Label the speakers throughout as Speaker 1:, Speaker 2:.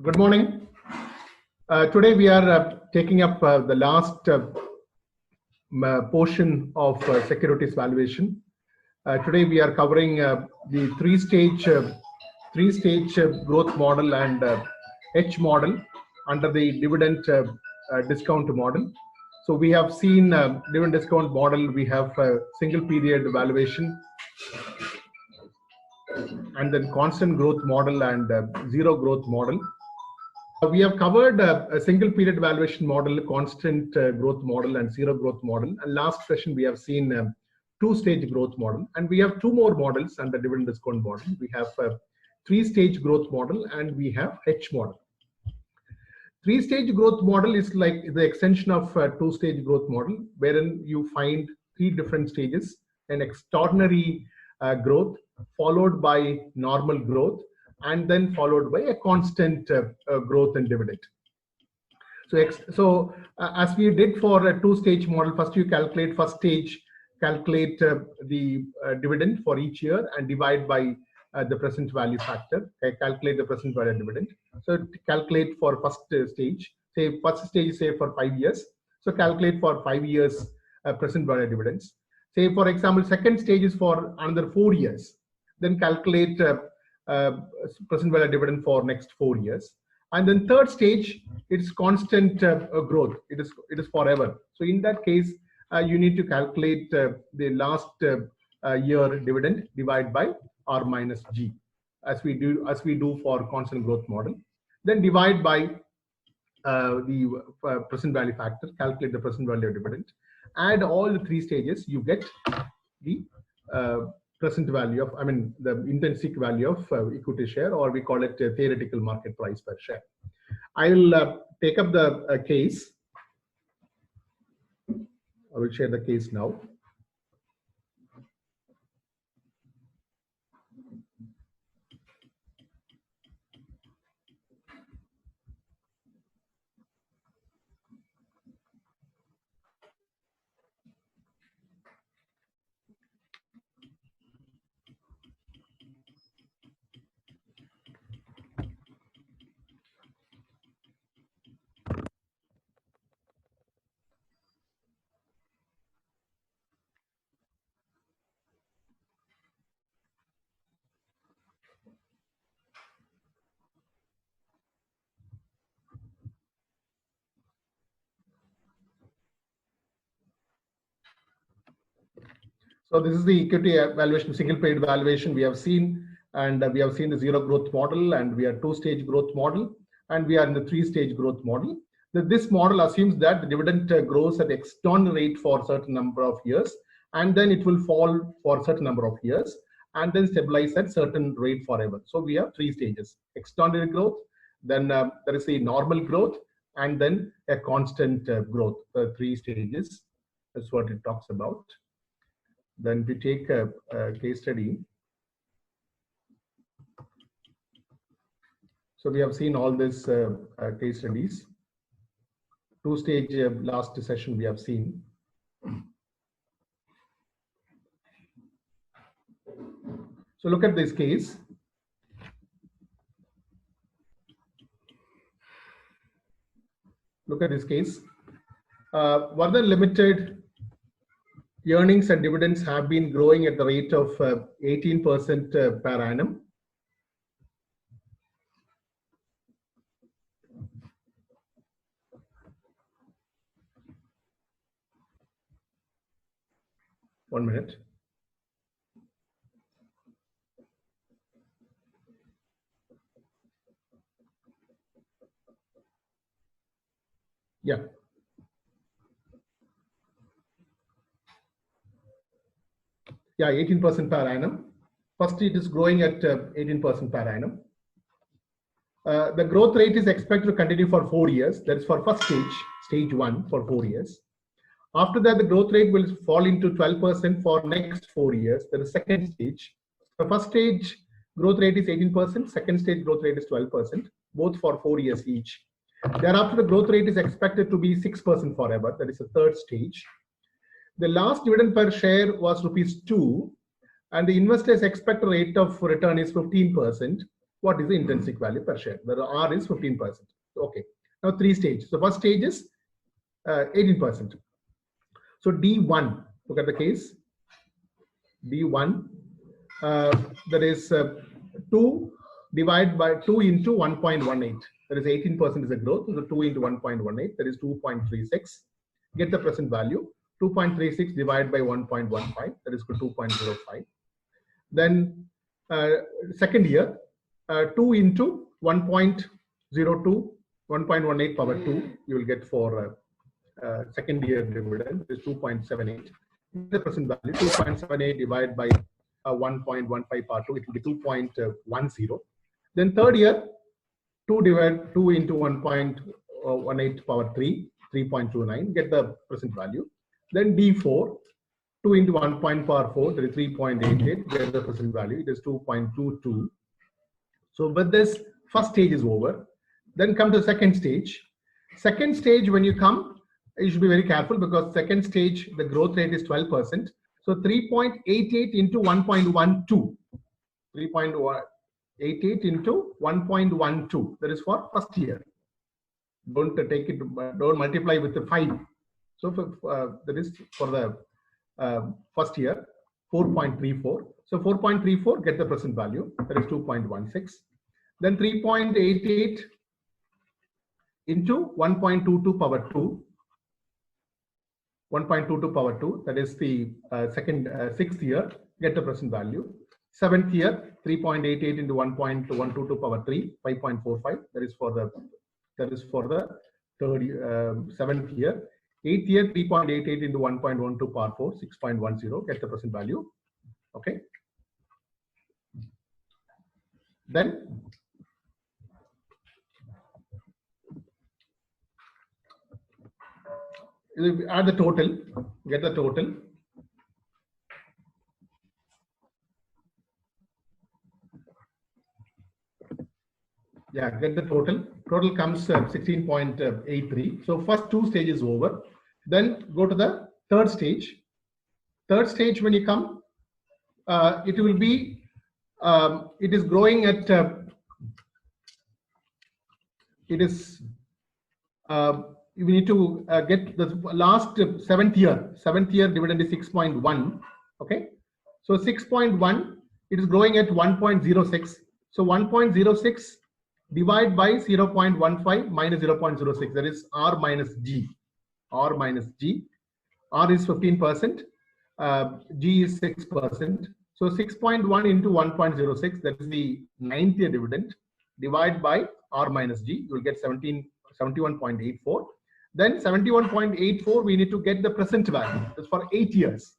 Speaker 1: Good morning. Today we are taking up the last portion of securities valuation. Today we are covering the three-stage growth model and H model under the dividend discount model. So we have seen dividend discount model. We have single period valuation, and then constant growth model and zero growth model. We have covered a single period valuation model, constant growth model, and zero growth model. And last session we have seen two-stage growth model, and we have two more models under dividend discount model. We have three-stage growth model and we have H model. Three-stage growth model is like the extension of two-stage growth model, wherein you find three different stages: an extraordinary growth, followed by normal growth, and then followed by a constant growth and dividend. So as we did for a two-stage model, first you calculate first stage, calculate the dividend for each year and divide by the present value factor. Calculate the present value dividend. So calculate for first stage. Say first stage, say for 5 years. So calculate for 5 years present value dividends. Say for example, second stage is for another 4 years. Then calculate present value dividend for next 4 years. And then third stage, it's constant growth. It is forever. So in that case, you need to calculate the last year dividend divide by R minus G, as we do for constant growth model. Then divide by the present value factor. Calculate the present value of dividend. Add all the three stages. You get the present value of, the intrinsic value of equity share, or we call it theoretical market price per share. I will take up the case. I will share the case now. So this is the equity valuation, single period valuation we have seen, and we have seen the zero growth model, and we are two-stage growth model, and we are in the three-stage growth model. This model assumes that the dividend grows at extraordinary rate for a certain number of years, and then it will fall for a certain number of years, and then stabilize at certain rate forever. So we have three stages: extraordinary growth, then there is the normal growth, and then a constant growth. The three stages. That's what it talks about. Then we take a case study. So we have seen all these case studies. Two-stage last session we have seen. So look at this case. Look at this case. Vardhan Limited earnings and dividends have been growing at the rate of 18% per annum. One minute. Yeah. Yeah, 18% per annum. First, it is growing at 18% per annum. The growth rate is expected to continue for 4 years. That is for first stage, stage 1 for 4 years. After that, the growth rate will fall into 12% for next 4 years. That is second stage. The first stage growth rate is 18%. Second stage growth rate is 12%, both for 4 years each. Thereafter, the growth rate is expected to be 6% forever. That is the third stage. The last dividend per share was ₹2, and the investors' expected rate of return is 15%. what is the intrinsic value per share. The R is 15%. Okay. Now 3 stages. The first stage is 18%. So D1, look at the case. D1, that is 2 divided by 2 into 1.18. That is 18% is a growth. So 2 into 1.18, that is 2.36. Get the present value. 2.36 divided by 1.15, that is 2.05. Then second year, 2 into 1.02, 1.18 power 2, you will get for second year dividend is 2.78. The present value 2.78 divided by 1.15 power 2, it will be 2.10. Then third year, 2 into 1.18 power 3, 3.29, get the present value. Then D4, 2 into 1 power 4, that is 3.88, get the present value, it is 2.22. So with this, first stage is over. Then come to second stage. Second stage, when you come, you should be very careful because second stage, the growth rate is 12%. So 3.88 into 1.12. 3.88 into 1.12. That is for first year. Don't take it, don't multiply with the 5. So that is for the first year, 4.34. So 4.34, get the present value, that is 2.16. Then 3.88 into 1.22 power 2. 1.22 power 2, that is the sixth year, get the present value. Seventh year, 3.88 into 1.122 power 3, 5.45. That is for the seventh year. Eighth year, 3.88 into 1.12 power 4, 6.10. Get the present value. Okay. Then add the total. Get the total. Yeah, get the total. Total comes 16.83. So first 2 stages over. Then go to the third stage. Third stage, when you come, it will be, it is growing at, we need to get the last seventh year dividend is 6.1. Okay. So 6.1, it is growing at 1.06. So 1.06 divide by 0.15 minus 0.06, that is R minus G. R minus G. R is 15%, G is 6%. So 6.1 into 1.06, that is the 9th year dividend, divide by R minus G, you will get 71.84. Then 71.84, we need to get the present value. That's for 8 years.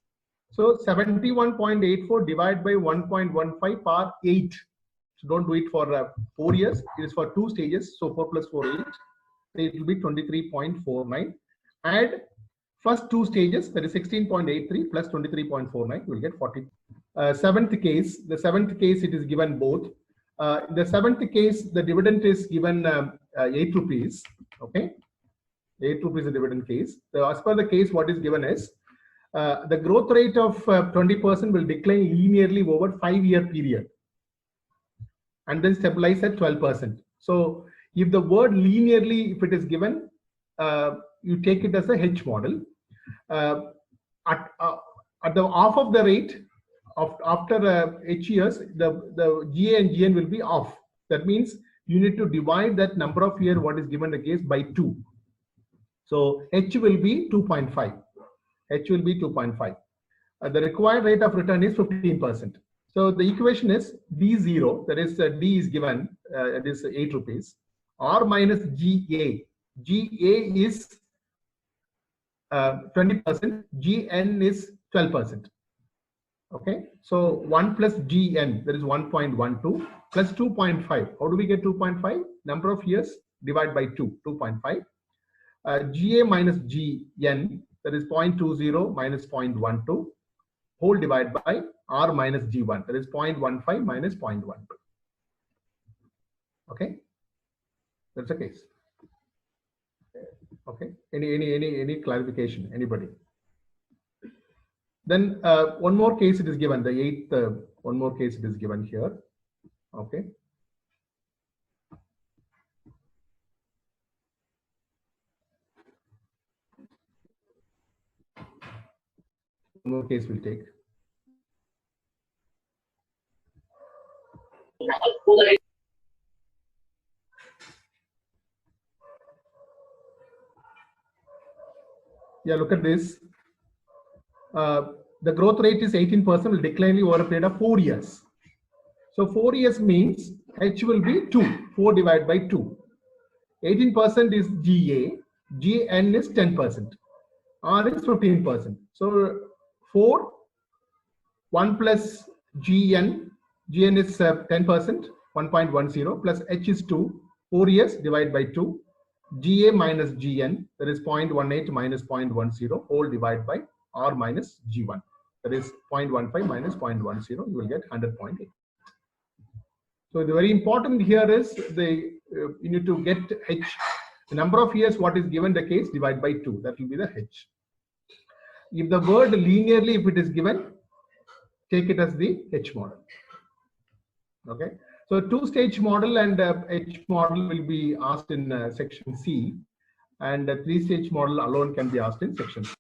Speaker 1: So 71.84 divided by 1.15 power 8. So don't do it for 4 years. It is for 2 stages. So 4 plus 4, 8. So it will be 23.49. Add first 2 stages, that is 16.83 plus 23.49, you will get 40. Seventh case, the seventh case, it is given both. The seventh case, the dividend is given 8 rupees. Okay. 8 rupees is a dividend case. So as per the case, what is given is the growth rate of 20% will decline linearly over 5-year period and then stabilize at 12%. So if the word linearly, if it is given, you take it as a H model. At the half of the rate after H years, the GA and GN will be off. That means you need to divide that number of year what is given the case by 2. So H will be 2.5. H will be 2.5. The required rate of return is 15%. So the equation is D0, that is D is given, it is 8 rupees. R minus GA. GA is 20%, GN is 12%. Okay, so 1 plus GN, that is 1.12 plus 2.5. How do we get 2.5? Number of years divided by 2, 2.5. GA minus GN, that is 0.20 minus 0.12, whole divided by R minus G1, that is 0.15 minus 0.12. Okay, that's the case. Okay, any clarification, anybody? Then one more case it is given, the 8th, one more case it is given here. Okay. more case we'll take. Yeah, look at this. The growth rate is 18%, will decline over a period of 4 years. So 4 years means H will be 2, 4 divided by 2. 18% is GA, GN is 10%, R is 15%. So 4, 1 plus GN, GN is 10%, 1.10 plus H is 2, 4 years divided by 2, GA minus GN, that is 0.18 minus 0.10, whole divided by R minus G1, that is 0.15 minus 0.10, you will get 100.8. So the very important here is you need to get H, the number of years what is given the case divided by 2, that will be the H. If the word linearly, if it is given, take it as the H model. Okay, so two-stage model and H model will be asked in section C, and a three-stage model alone can be asked in section C.